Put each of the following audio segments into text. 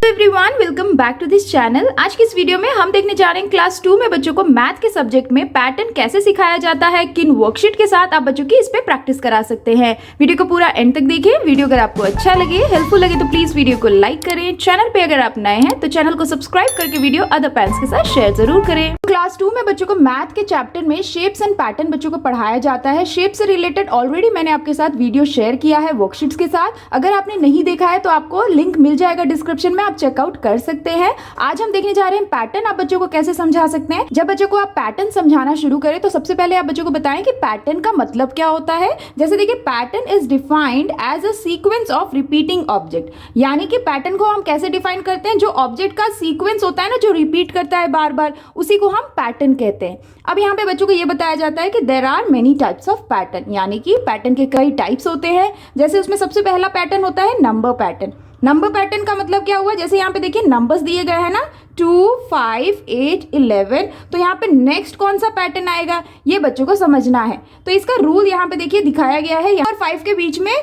Everyone, welcome back to this channel. आज की इस वीडियो में हम देखने जा रहे हैं क्लास 2 में बच्चों को मैथ के सब्जेक्ट में पैटर्न कैसे सिखाया जाता है, किन वर्कशीट के साथ आप बच्चों की इस पे प्रैक्टिस करा सकते हैं। वीडियो को पूरा एंड तक देखिए। वीडियो अगर आपको अच्छा लगे, हेल्पफुल लगे तो प्लीज वीडियो को लाइक करें। चैनल पे अगर आप नए हैं तो चैनल को सब्सक्राइब करके वीडियो अदर पेरेंट्स के साथ शेयर जरूर करें। क्लास 2 में बच्चों को मैथ के चैप्टर में शेप्स एंड पैटर्न बच्चों को पढ़ाया जाता है। शेप से रिलेटेड ऑलरेडी मैंने आपके साथ वीडियो शेयर किया है वर्कशीट्स के साथ। अगर आपने नहीं देखा है तो आपको लिंक मिल जाएगा डिस्क्रिप्शन में, आप चेकआउट कर सकते हैं। आज हम देखने जा रहे हैं पैटर्न आप बच्चों को कैसे समझा सकते हैं। जब बच्चों को आप पैटर्न समझाना शुरू करें तो सबसे पहले आप बच्चों को बताएं कि पैटर्न का मतलब क्या होता है। जैसे देखिए, pattern is defined as a sequence of repeating object. यानी कि पैटर्न को हम कैसे डिफाइन करते हैं, जो ऑब्जेक्ट का सीक्वेंस होता है ना, जो रिपीट करता है बार बार, उसी को हम पैटर्न कहते हैं। अब यहाँ पे बच्चों को ये बताया जाता है कि there are many types of pattern, यानी कि पैटर्न के कई टाइप्स होते हैं। जैसे उसमें सबसे पहला पैटर्न होता है नंबर पैटर्न। नंबर पैटर्न का मतलब क्या हुआ, जैसे यहाँ पे देखिए नंबर्स दिए गए हैं ना, 2, 5, 8, 11। तो यहाँ पे नेक्स्ट कौन सा पैटर्न आएगा ये बच्चों को समझना है। तो इसका रूल यहाँ पे देखिए दिखाया गया है। यहाँ 5 के बीच में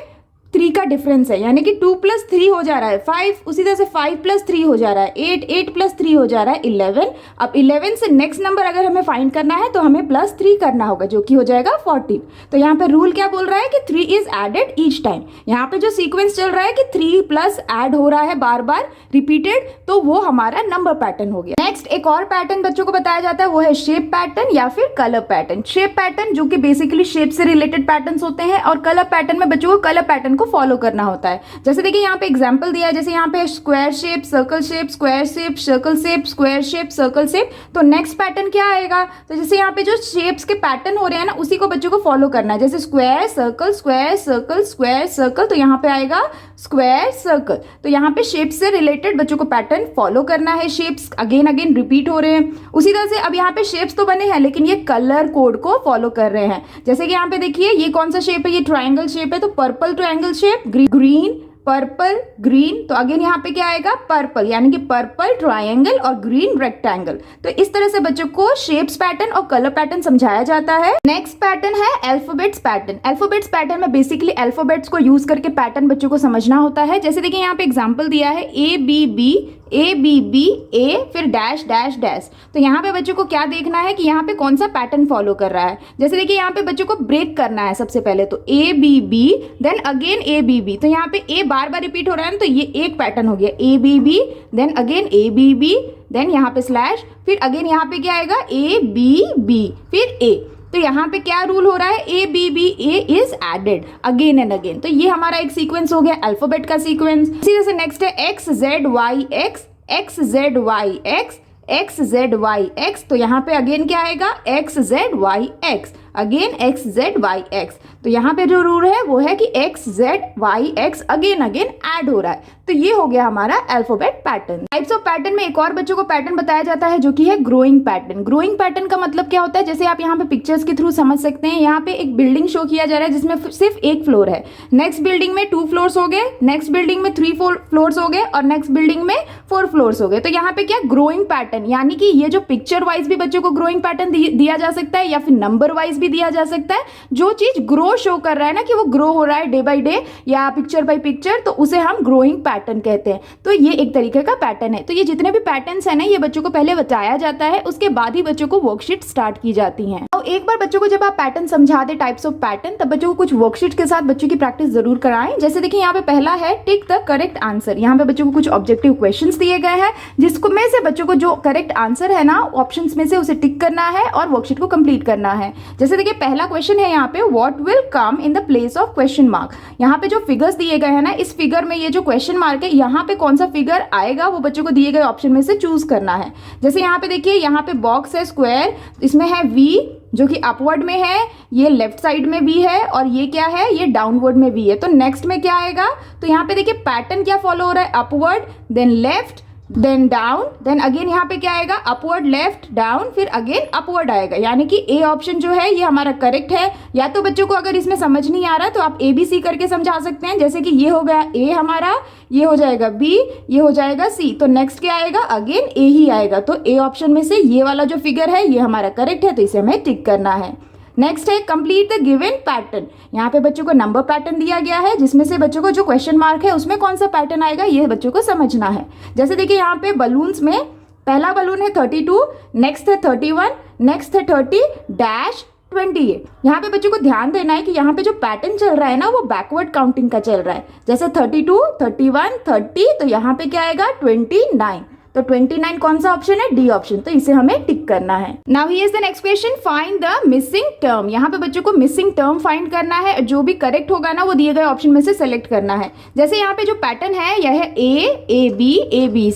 3 का डिफरेंस है, यानी कि 2 + 3 हो जा रहा है 5। उसी तरह से 5 + 3 हो जा रहा है 8, 8 + 3 हो जा रहा है 11। अब 11 से नेक्स्ट नंबर अगर हमें फाइंड करना है तो हमें +3 करना होगा, जो कि हो जाएगा 14। तो यहाँ पे रूल क्या बोल रहा है कि 3 इज एडेड ईच टाइम। यहाँ पे जो सीक्वेंस चल रहा है कि 3+ ऐड हो रहा है बार बार रिपीटेड, तो वो हमारा नंबर पैटर्न हो गया। नेक्स्ट एक और पैटर्न बच्चों को बताया जाता है, वो है शेप पैटर्न या फिर कलर पैटर्न। शेप पैटर्न जो कि बेसिकली शेप से रिलेटेड पैटर्न होते हैं, और कलर पैटर्न में बच्चों को कलर पैटर्न फॉलो करना होता है। जैसे देखिए यहाँ पे एग्जांपल दिया है, जैसे यहाँ पे square shape, circle shape, square shape, circle shape, square shape, circle shape. तो नेक्स्ट पैटर्न क्या आएगा, तो जैसे यहाँ पे जो शेप्स के पैटर्न हो रहे हैं ना, उसी को बच्चों को फॉलो करना है। जैसे square circle, square circle, square circle, तो यहाँ पे आएगा स्क्वायर सर्कल। तो यहाँ पे शेप से रिलेटेड बच्चों को पैटर्न फॉलो करना है। शेप्स अगेन अगेन रिपीट हो रहे हैं। उसी तरह से अब यहाँ पे शेप्स तो बने हैं, लेकिन ये कलर कोड को फॉलो कर रहे हैं। जैसे कि यहाँ पे देखिए ये कौन सा शेप है, ये ट्राइंगल शेप है, तो purple triangle shape, green, purple, green. तो अगेन यहाँ पे क्या आएगा, पर्पल, यानी कि पर्पल ट्रायंगल और ग्रीन रेक्टेंगल। तो इस तरह से बच्चों को शेप्स पैटर्न और कलर पैटर्न समझाया जाता है। नेक्स्ट पैटर्न है अल्फाबेट्स पैटर्न। अल्फाबेट्स पैटर्न में बेसिकली अल्फाबेट्स को यूज करके पैटर्न बच्चों को समझना होता है। जैसे देखिए यहाँ पे एग्जांपल दिया है ABB, ABB, A, फिर डैश डैश डैश। तो यहाँ पे बच्चों को क्या देखना है कि यहाँ पे कौन सा पैटर्न फॉलो कर रहा है। जैसे देखिए यहाँ पे बच्चों को ब्रेक करना है सबसे पहले, तो ABB देन अगेन ABB। तो यहाँ पे A बार बार रिपीट हो रहा है ना, तो ये एक पैटर्न हो गया ABB then again ABB then यहाँ पे स्लैश, फिर अगेन यहाँ पे क्या आएगा ABB फिर A। तो यहाँ पे क्या रूल हो रहा है, ABB, A is added again and again. तो ये हमारा एक सीक्वेंस हो गया अल्फाबेट का सीक्वेंस। इसी तरह से नेक्स्ट है XZYX, XZYX, XZYX। तो यहाँ पे अगेन क्या आएगा XZYX, अगेन XZYX। तो यहाँ पे जो रूल है वो है कि XZYX अगेन अगेन ऐड हो रहा है। तो ये हो गया हमारा alphabet pattern. Types of pattern में एक और बच्चों को पैटर्न बताया जाता है, जो कि है ग्रोइंग पैटर्न। ग्रोइंग पैटर्न का मतलब क्या होता है, जैसे आप यहाँ पे पिक्चर्स के थ्रू समझ सकते हैं। यहाँ पे एक बिल्डिंग शो किया जा रहा है जिसमें सिर्फ एक फ्लोर है। नेक्स्ट बिल्डिंग में 2 फ्लोर्स हो गए, नेक्स्ट बिल्डिंग में 3 फ्लोर्स हो गए, और नेक्स्ट बिल्डिंग में 4 फ्लोर्स हो गए। तो यहाँ पे क्या ग्रोइंग पैटर्न, यानी कि ये जो पिक्चर वाइज भी बच्चों को ग्रोइंग पैटर्न दिया जा सकता है, या फिर नंबर वाइज भी दिया जा सकता है। जो चीज ग्रो शो कर रहा है ना, कि वो ग्रो हो रहा है डे बाय डे या पिक्चर बाय पिक्चर, तो उसे हम ग्रोइंग पैटर्न कहते हैं। तो ये एक तरीके का पैटर्न है। तो ये जितने भी पैटर्न्स है ना, ये बच्चों को पहले बताया जाता है, उसके बाद ही बच्चों को वर्कशीट स्टार्ट की जाती हैं। और एक बार बच्चों को जब आप पैटर्न समझा दे टाइप्स ऑफ पैटर्न, तब बच्चों को कुछ वर्कशीट के साथ बच्चों की प्रैक्टिस जरूर कराएं। जैसे देखिए यहाँ पे पहला है टिक द करेक्ट आंसर। यहाँ पे बच्चों को कुछ ऑब्जेक्टिव क्वेश्चंस दिए गए हैं, जिसको में से बच्चों को जो करेक्ट आंसर है ना ऑप्शंस में से, उसे टिक करना है और वर्कशीट को कंप्लीट करना है। जैसे देखिए पहला क्वेश्चन है यहाँ पे, what will come in the place of question mark. यहाँ पे जो फिगर्स दिए गए हैं ना, इस फिगर में ये जो क्वेश्चन मार्क है, यहाँ पे कौन सा फिगर आएगा वो बच्चों को दिए गए ऑप्शन में से चूज करना है। जैसे यहाँ पे देखिए, यहाँ पे बॉक्स है स्क्वायर, इसमें है V जो कि अपवर्ड में है, ये लेफ्ट साइड में V है, और ये क्या है, ये डाउनवर्ड में V है। तो नेक्स्ट में क्या आएगा, तो यहाँ पे देखिए पैटर्न क्या फॉलो हो रहा है, upward then left then down, then again यहाँ पे क्या आएगा, अपवर्ड लेफ्ट डाउन, फिर अगेन अपवर्ड आएगा। यानी कि ए ऑप्शन जो है ये हमारा करेक्ट है। या तो बच्चों को अगर इसमें समझ नहीं आ रहा तो आप ABC करके समझा सकते हैं। जैसे कि ये हो गया ए हमारा, ये हो जाएगा B, ये हो जाएगा C। तो नेक्स्ट क्या आएगा, अगेन ए ही आएगा। तो ए ऑप्शन में से ये वाला जो फिगर है ये हमारा करेक्ट है, तो इसे हमें टिक करना है। नेक्स्ट है कंप्लीट द गिवन पैटर्न। यहाँ पे बच्चों को नंबर पैटर्न दिया गया है, जिसमें से बच्चों को जो क्वेश्चन मार्क है उसमें कौन सा पैटर्न आएगा ये बच्चों को समझना है। जैसे देखिए यहाँ पे बलून्स में पहला बलून है 32, नेक्स्ट है 31, नेक्स्ट है 30 डैश 28। यहाँ पे बच्चों को ध्यान देना है कि यहाँ पे जो पैटर्न चल रहा है ना वो बैकवर्ड काउंटिंग का चल रहा है। जैसे 32, 31, 30, तो यहाँ पे क्या आएगा 29। तो 29 कौन सा ऑप्शन है? D option. तो इसे हमें टिक करना है। Now here is the next question, find the missing term. यहाँ पे बच्चों को मिसिंग टर्म फाइंड करना है, जो भी करेक्ट होगा ना वो दिए गए ऑप्शन में से सेलेक्ट करना है। जैसे यहाँ पे जो पैटर्न है यह है ए बी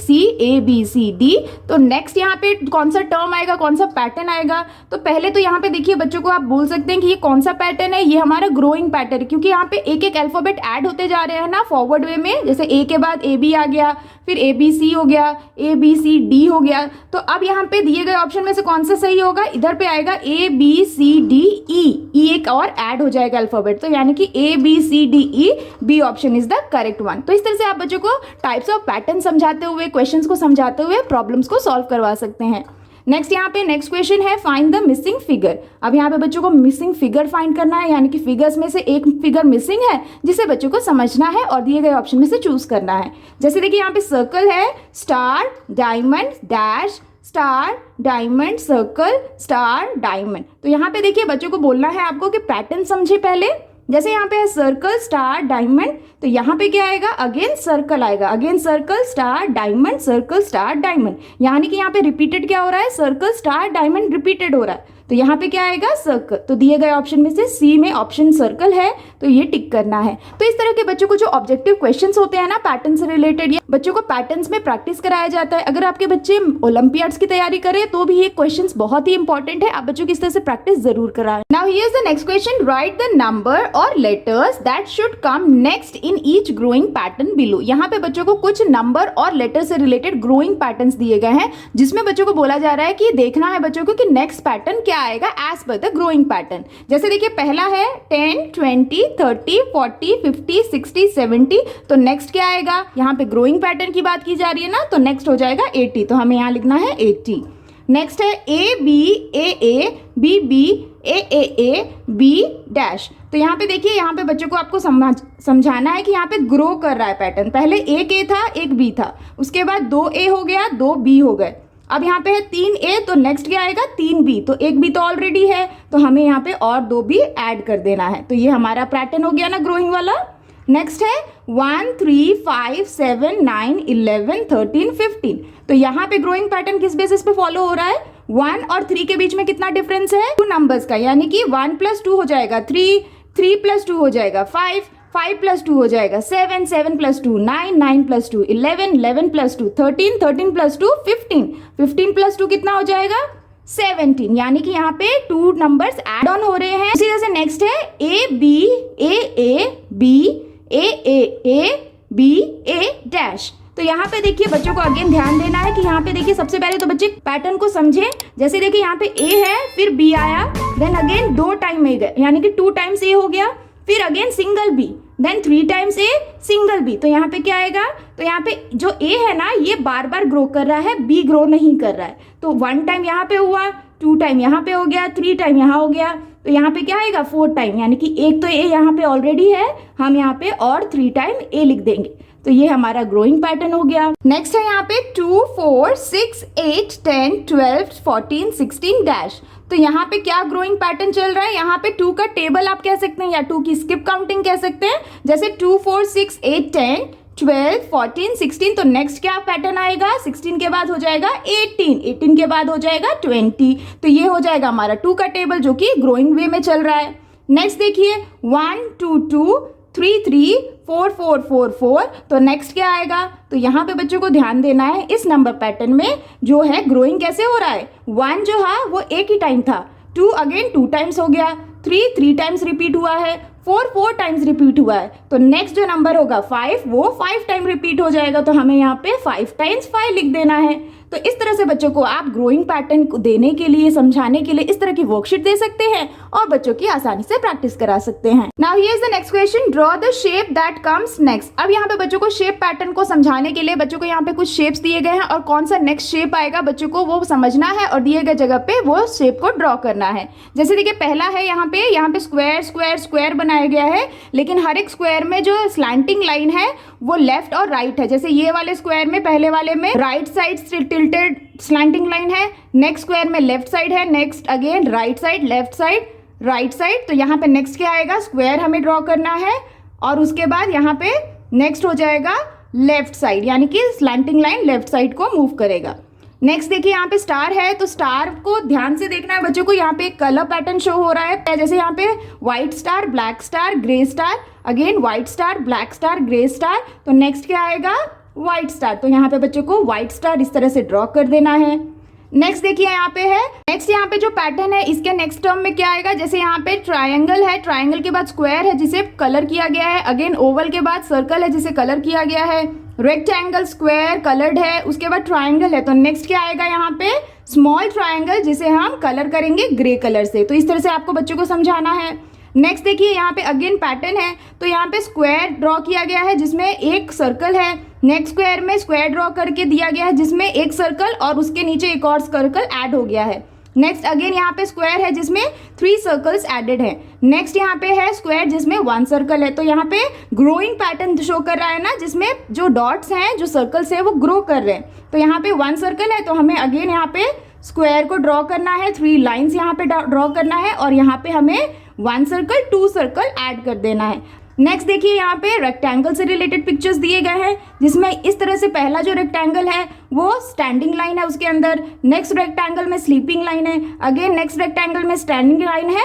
सी डी। तो नेक्स्ट यहाँ पे कौन सा टर्म आएगा, कौन सा पैटर्न आएगा? तो पहले तो यहाँ पे देखिए बच्चों को आप बोल सकते हैं कि ये कौन सा पैटर्न है, ये हमारा ग्रोइंग पैटर्न, क्योंकि यहाँ पे एक एक अल्फाबेट ऐड होते जा रहे हैं ना फॉरवर्ड वे में। जैसे ए के बाद ए बी आ गया, फिर ए बी सी हो गया, ए बी सी डी हो गया। तो अब यहाँ पे दिए गए ऑप्शन में से कौन सा सही होगा? इधर पे आएगा ए बी सी डी ई एक और ऐड हो जाएगा अल्फाबेट, तो यानी कि A B C D E, B option is the correct one. तो इस तरह से आप बच्चों को टाइप्स ऑफ पैटर्न समझाते हुए, क्वेश्चंस को समझाते हुए प्रॉब्लम्स को सॉल्व करवा सकते हैं। नेक्स्ट यहाँ पे नेक्स्ट क्वेश्चन है फाइंड द मिसिंग फिगर। अब यहाँ पे बच्चों को मिसिंग फिगर फाइंड करना है, यानी कि फिगर्स में से एक फिगर मिसिंग है जिसे बच्चों को समझना है और दिए गए ऑप्शन में से चूज करना है। जैसे देखिए यहाँ पे सर्कल है, star diamond dash star diamond circle star diamond. तो यहाँ पे देखिए बच्चों को बोलना है आपको कि पैटर्न समझे पहले। जैसे यहाँ पे है सर्कल स्टार डायमंड, तो यहाँ पे क्या आएगा? अगेन सर्कल आएगा, again circle star diamond circle star diamond, यानी कि यहाँ पे रिपीटेड क्या हो रहा है? सर्कल स्टार डायमंड रिपीटेड हो रहा है। तो यहाँ पे क्या आएगा? सर्कल। तो दिए गए ऑप्शन में से सी में ऑप्शन सर्कल है, तो ये टिक करना है। तो इस तरह के बच्चों को जो ऑब्जेक्टिव क्वेश्चंस होते हैं ना पैटर्न से रिलेटेड, ये बच्चों को पैटर्न्स में प्रैक्टिस कराया जाता है। अगर आपके बच्चे ओलंपियाड्स की तैयारी करें तो भी ये क्वेश्चंस बहुत ही इंपॉर्टेंट है, आप बच्चों की इस तरह से प्रैक्टिस जरूर कराएं। Now here is the next question, write the number और letters that should come next in each growing pattern below. यहाँ पे बच्चों को कुछ नंबर और लेटर से रिलेटेड ग्रोइंग पैटर्न्स दिए गए हैं, जिसमें बच्चों को बोला जा रहा है कि देखना है बच्चों को कि नेक्स्ट पैटर्न क्या आएगा as per the growing pattern. जैसे देखिए पहला है 10, 20, 30, 40, 50, 60, 70। तो नेक्स्ट क्या आएगा? यहाँ पे ग्रोइंग पैटर्न की बात की जा रही है ना, तो नेक्स्ट हो जाएगा 80। तो हमें यहाँ लिखना है 80। नेक्स्ट है A B B A B dash. तो यहाँ पे देखिए, यहाँ पे बच्चों को आपको समझाना है कि यहाँ पे ग्रो कर रहा है पैटर्न। पहले एक ए था, एक बी था, उसके बाद 2 ए हो गया, 2 बी हो गए। अब यहाँ पे है 3 ए, तो नेक्स्ट क्या आएगा? 3 बी। तो एक बी तो ऑलरेडी है, तो हमें यहाँ पे और 2 बी ऐड कर देना है। तो ये हमारा पैटर्न हो गया ना ग्रोइंग वाला। नेक्स्ट है 1, 3, 5, 7, 9, 11, 13, 15। तो यहाँ पे ग्रोइंग पैटर्न किस बेसिस पे फॉलो हो रहा है? 1 और 3 के बीच में कितना डिफरेंस है? 2 नंबर्स का, यानी कि 1 + 2 हो जाएगा 3, 3 + 2 हो जाएगा 5, 5 + 2 हो जाएगा 7, 7 + 2 9, 9 + 2 11, 11 + 2 13, 13 + 2 15, 15 + 2 कितना हो जाएगा? 17। यानी कि यहाँ पे 2 नंबर्स ऐड ऑन हो रहे हैं। इसी तरह से नेक्स्ट है A B B B dash. तो यहाँ पे देखिए बच्चों को अगेन ध्यान देना है कि यहाँ पे देखिए सबसे पहले तो बच्चे पैटर्न को समझें। जैसे देखिए यहाँ पे ए है, फिर बी आया, देन अगेन 2 टाइम ए गए, यानी कि 2 टाइम्स ए हो गया, फिर again single B, then 3 times A single B. तो यहाँ पे क्या आएगा? तो यहाँ पे जो ए है ना ये बार बार ग्रो कर रहा है, बी ग्रो नहीं कर रहा है। तो 1 टाइम यहाँ पे हुआ, 2 टाइम यहाँ पे हो गया, 3 टाइम यहाँ हो गया। तो यहाँ पे क्या आएगा? 4 टाइम, यानी कि एक तो ए यहाँ पे ऑलरेडी है, हम यहाँ पे और 3 टाइम ए लिख देंगे। तो ये हमारा ग्रोइंग पैटर्न हो गया। नेक्स्ट है यहाँ पे 2, 4, 6, 8, 10, 12, 14, 16 डैश। तो यहाँ पे क्या ग्रोइंग पैटर्न चल रहा है? यहाँ पे 2 का टेबल आप कह सकते हैं या 2 की स्किप काउंटिंग कह सकते हैं। जैसे 2, 4, 6, 8, 10, 12, 14, 16। तो नेक्स्ट क्या पैटर्न आएगा? 16 के बाद हो जाएगा 18, 18 के बाद हो जाएगा 20। तो ये हो जाएगा हमारा 2 का टेबल जो कि ग्रोइंग वे में चल रहा है। नेक्स्ट देखिए 1, 2, 2, 3, 3, 4, 4, 4, 4। तो नेक्स्ट क्या आएगा? तो यहाँ पे बच्चों को ध्यान देना है इस नंबर पैटर्न में जो है ग्रोइंग कैसे हो रहा है। 1 जो है वो एक ही टाइम था, 2 अगेन 2 टाइम्स हो गया, 3 3 टाइम्स रिपीट हुआ है, 4 4 टाइम्स रिपीट हुआ है। तो नेक्स्ट जो नंबर होगा 5 वो 5 टाइम रिपीट हो जाएगा। तो हमें यहाँ पे 5 टाइम्स 5 लिख देना है। तो इस तरह से बच्चों को आप ग्रोइंग पैटर्न को देने के लिए, समझाने के लिए इस तरह की वर्कशीट दे सकते हैं और बच्चों की आसानी से प्रैक्टिस करा सकते हैं। Now here is the next question, draw the shape that comes next. अब यहाँ पे बच्चों को शेप पैटर्न को समझाने के लिए बच्चों को यहाँ पे कुछ शेप्स दिए गए हैं और कौन सा नेक्स्ट शेप आएगा बच्चों को वो समझना है और दिए गए जगह पे वो शेप को ड्रॉ करना है। जैसे देखिए पहला है यहाँ पे स्क्वायर स्क्वायर स्क्वायर बनाया गया है, लेकिन हर एक स्क्वायर में जो स्लैंटिंग लाइन है वो लेफ्ट और राइट है। जैसे ये वाले स्क्वायर में पहले वाले में right side tilted slanting line है, नेक्स्ट स्क्वायर में लेफ्ट साइड है, next again right side, left side, right side. तो यहाँ पे नेक्स्ट क्या आएगा, स्क्वायर हमें ड्रॉ करना है और उसके बाद यहाँ पे नेक्स्ट हो जाएगा लेफ्ट साइड, यानी कि स्लैंटिंग लाइन लेफ्ट साइड को मूव करेगा। नेक्स्ट देखिए यहाँ पे स्टार है, तो स्टार को ध्यान से देखना है बच्चों को। यहाँ पे एक कलर पैटर्न शो हो रहा है, जैसे यहाँ पे white star, black star, grey star, again white star, black star, grey star. तो नेक्स्ट क्या आएगा, व्हाइट स्टार। तो यहाँ पे बच्चों को व्हाइट स्टार इस तरह से ड्रॉ कर देना है। नेक्स्ट देखिए यहाँ पे है, नेक्स्ट यहाँ पे जो पैटर्न है इसके नेक्स्ट टर्म में क्या आएगा, जैसे यहाँ पे ट्रायंगल है, ट्रायंगल के बाद स्क्वायर है जिसे कलर किया गया है, अगेन ओवल के बाद सर्कल है जिसे कलर किया गया है, रेक्टेंगल स्क्वायर कलर्ड है, उसके बाद ट्रायंगल है। तो नेक्स्ट क्या आएगा यहाँ पे, स्मॉल ट्रायंगल जिसे हम कलर करेंगे ग्रे कलर से। तो इस तरह से आपको बच्चों को समझाना है। नेक्स्ट देखिए यहाँ पे अगेन पैटर्न है, तो यहाँ पे स्क्वायर ड्रॉ किया गया है जिसमें एक सर्कल है, नेक्स्ट स्क्वायर में स्क्वायर ड्रॉ करके दिया गया है जिसमें एक सर्कल और उसके नीचे एक और सर्कल ऐड हो गया है। नेक्स्ट अगेन यहाँ पे स्क्वायर है जिसमें 3 सर्कल्स एडेड है। नेक्स्ट यहाँ पे है स्क्वायर जिसमें 1 सर्कल है। तो यहाँ पे ग्रोइंग पैटर्न शो कर रहा है ना, जिसमें जो डॉट्स हैं, जो सर्कल्स हैं वो ग्रो कर रहे हैं। तो यहाँ पे 1 सर्कल है, तो हमें अगेन यहाँ पे स्क्वायर को ड्रॉ करना है, 3 लाइन्स यहाँ पे ड्रॉ करना है और यहाँ पे हमें 1 सर्कल 2 सर्कल ऐड कर देना है। नेक्स्ट देखिए यहाँ पे रेक्टेंगल से रिलेटेड पिक्चर्स दिए गए हैं, जिसमें इस तरह से पहला जो रेक्टेंगल है वो स्टैंडिंग लाइन है उसके अंदर, नेक्स्ट रेक्टेंगल में स्लीपिंग लाइन है, अगेन नेक्स्ट रेक्टेंगल में स्टैंडिंग लाइन है,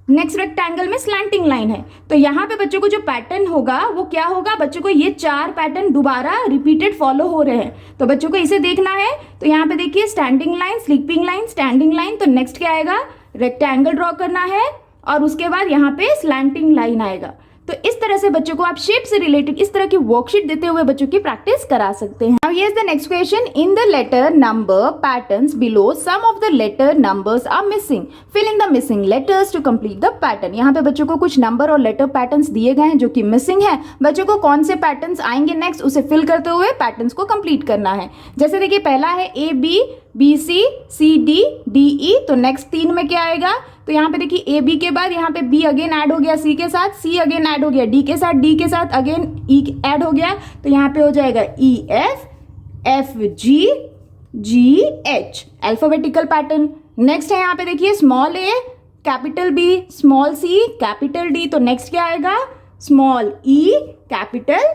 नेक्स्ट रेक्टेंगल में स्लैंटिंग लाइन है। तो यहाँ पे बच्चों को जो पैटर्न होगा वो क्या होगा, बच्चों को ये 4 पैटर्न दोबारा रिपीटेड फॉलो हो रहे हैं। तो बच्चों को इसे देखना है। तो यहाँ पे देखिए standing line, sleeping line, standing line. तो नेक्स्ट क्या आएगा, रेक्टेंगल ड्रॉ करना है और उसके बाद यहाँ पे स्लैंटिंग लाइन आएगा। तो इस तरह से बच्चों को आप शेप से रिलेटेड इस तरह की वर्कशीट देते हुए बच्चों की प्रैक्टिस करा सकते हैं। Now here is the next question, in the letter number patterns below some of the letter numbers are missing, fill in the missing letters to complete the pattern. यहाँ पे बच्चों को कुछ नंबर और लेटर पैटर्न्स दिए गए हैं जो कि मिसिंग है। बच्चों को कौन से पैटर्न्स आएंगे नेक्स्ट, उसे फिल करते हुए पैटर्न्स को कंप्लीट करना है। जैसे देखिए पहला है A B, B C, C D, D E. तो नेक्स्ट 3 में क्या आएगा, तो यहाँ पे देखिए ए बी के बाद यहाँ पे बी अगेन ऐड हो गया सी के साथ, सी अगेन ऐड हो गया डी के साथ, डी के साथ अगेन ई ऐड हो गया। तो यहाँ पे हो जाएगा ई एफ, एफ जी, जी एच, अल्फाबेटिकल पैटर्न। नेक्स्ट है यहाँ पे देखिए स्मॉल ए, capital B, small C, capital D. तो नेक्स्ट क्या आएगा, स्मॉल ई, कैपिटल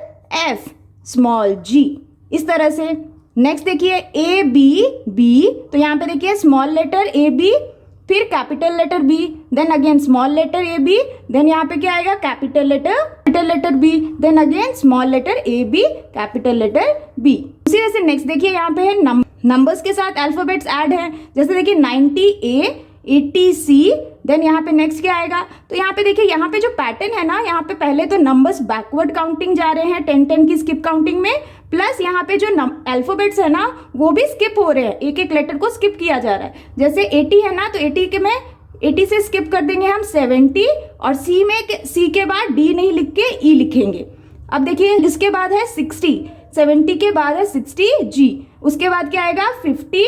एफ, स्मॉल जी, इस तरह से। नेक्स्ट देखिए ए बी बी, तो यहाँ पे देखिए स्मॉल लेटर ए बी, फिर capital letter B, then again small letter A B, then यहाँ पे क्या आएगा, capital letter B, then again small letter A B, capital letter B. उसी तरह से नेक्स्ट देखिए यहाँ पे है नंबर्स के साथ अल्फाबेट्स ऐड हैं। जैसे देखिए 90 ए, 80 सी, देन यहाँ पे नेक्स्ट क्या आएगा, तो यहाँ पे देखिए यहाँ पे जो पैटर्न है ना, यहाँ पे पहले तो नंबर्स बैकवर्ड काउंटिंग जा रहे हैं 10-10 की स्किप काउंटिंग में, प्लस यहाँ पे जो अल्फाबेट्स है ना वो भी स्किप हो रहे हैं, एक एक लेटर को स्किप किया जा रहा है। जैसे 80 है ना, तो 80 के में 80 से स्किप कर देंगे हम 70 और सी में सी के बाद डी नहीं लिख के ई लिखेंगे। अब देखिए इसके बाद है 60, 70 के बाद है 60 जी, उसके बाद क्या आएगा 50,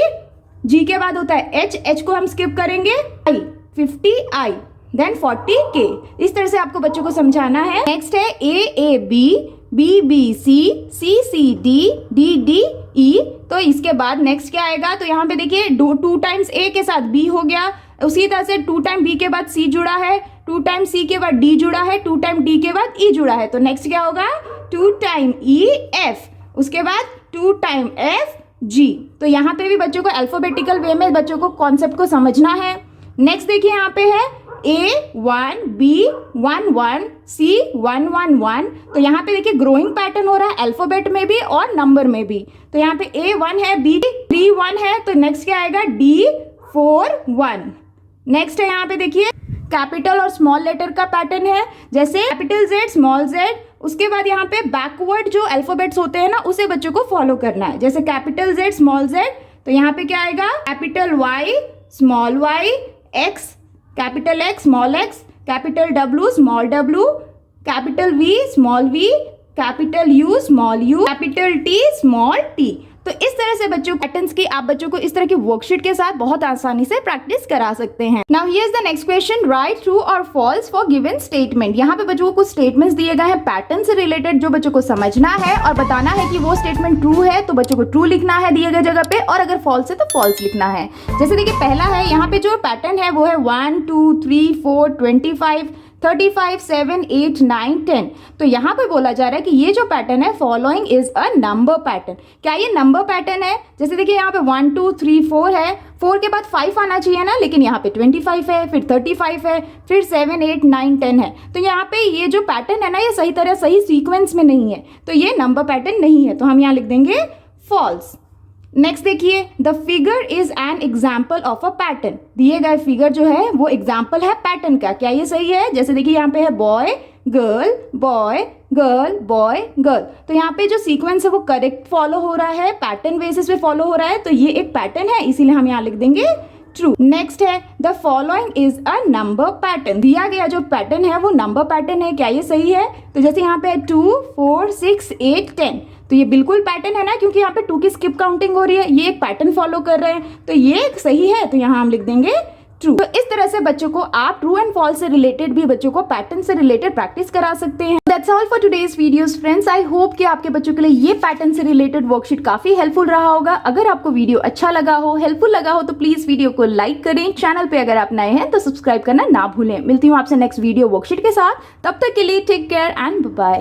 जी के बाद होता है एच, एच को हम स्किप करेंगे आई, 50 आई, देन 40 के। इस तरह से आपको बच्चों को समझाना है। नेक्स्ट है A B, B B C, C C D, D D E. तो इसके बाद नेक्स्ट क्या आएगा, तो यहाँ पे देखिए 2 टाइम्स ए के साथ बी हो गया, उसी तरह से 2 टाइम बी के बाद सी जुड़ा है, 2 टाइम सी के बाद डी जुड़ा है, 2 टाइम डी के बाद ई जुड़ा है। तो नेक्स्ट क्या होगा, 2 टाइम ई एफ, उसके बाद 2 टाइम एफ जी। तो यहाँ पे भी बच्चों को अल्फाबेटिकल वे में बच्चों को कॉन्सेप्ट को समझना है। नेक्स्ट देखिए यहाँ पे है A1 B11 C111। तो यहाँ पे देखिए ग्रोइंग पैटर्न हो रहा है अल्फाबेट में भी और नंबर में भी। तो यहाँ पे A1 है, B31 है, तो नेक्स्ट क्या आएगा D41। नेक्स्ट है यहाँ पे देखिए कैपिटल और स्मॉल लेटर का पैटर्न है, जैसे कैपिटल Z, स्मॉल z, उसके बाद यहाँ पे बैकवर्ड जो अल्फाबेट्स होते हैं ना उसे बच्चों को फॉलो करना है। जैसे कैपिटल Z, स्मॉल z, तो यहाँ पे क्या आएगा, capital Y small y, x capital X small x, capital W small w, capital V small v, capital U small u, capital T small t। तो इस तरह से बच्चों पैटर्न्स की आप बच्चों को इस तरह की वर्कशीट के साथ बहुत आसानी से प्रैक्टिस करा सकते हैं। Now here is the next question, right true और फॉल्स फॉर गिवन स्टेटमेंट। यहाँ पे बच्चों को कुछ स्टेटमेंट्स दिए गए हैं पैटर्न से रिलेटेड जो बच्चों को समझना है और बताना है कि वो स्टेटमेंट ट्रू है तो बच्चों को ट्रू लिखना है दिए गए जगह पे, और अगर फॉल्स है तो फॉल्स लिखना है। जैसे देखिए पहला है, यहाँ पे जो पैटर्न है वो है 1 2 3 4 25 35 7 8 9 10। तो यहाँ पे बोला जा रहा है कि ये जो पैटर्न है following is a number pattern. क्या ये नंबर पैटर्न है? जैसे देखिए यहाँ पे 1 2 3 4 है, 4 के बाद 5 आना चाहिए ना, लेकिन यहाँ पे 25 है, फिर 35 है, फिर 7 8 9 10 है। तो यहाँ पे ये जो पैटर्न है ना ये सही तरह सही सीक्वेंस में नहीं है, तो ये नंबर पैटर्न नहीं है, तो हम यहाँ लिख देंगे फॉल्स। नेक्स्ट देखिए, the figure is an example of a pattern. दिए गए फिगर जो है वो एग्जाम्पल है पैटर्न का। क्या ये सही है? जैसे देखिए यहाँ पे है boy girl boy girl boy girl, तो यहाँ पे जो सीक्वेंस है वो करेक्ट फॉलो हो रहा है, पैटर्न बेसिस पे फॉलो हो रहा है, तो ये एक पैटर्न है, इसीलिए हम यहाँ लिख देंगे ट्रू। नेक्स्ट है, the following is a number pattern. दिया गया जो पैटर्न है वो नंबर पैटर्न है। क्या ये सही है? तो जैसे यहाँ पे 2 4 6 8 10, तो ये बिल्कुल पैटर्न है ना, क्योंकि यहाँ पे 2 की स्किप काउंटिंग हो रही है, ये एक पैटर्न फॉलो कर रहे हैं, तो ये सही है, तो यहाँ हम लिख देंगे ट्रू। तो इस तरह से बच्चों को आप ट्रू एंड फॉल्स से रिलेटेड भी बच्चों को पैटर्न से रिलेटेड प्रैक्टिस करा सकते हैं। That's all for today's videos friends. I hope कि आपके बच्चों के लिए ये पैटर्न से रिलेटेड वर्कशीट काफी हेल्पफुल रहा होगा। अगर आपको वीडियो अच्छा लगा हो, हेल्पफुल लगा हो, तो प्लीज वीडियो को लाइक करें। चैनल पे अगर आप नए हैं तो सब्सक्राइब करना ना भूलें। मिलती हूँ आपसे नेक्स्ट वीडियो वर्कशीट के साथ, तब तक के लिए टेक केयर एंड बाय।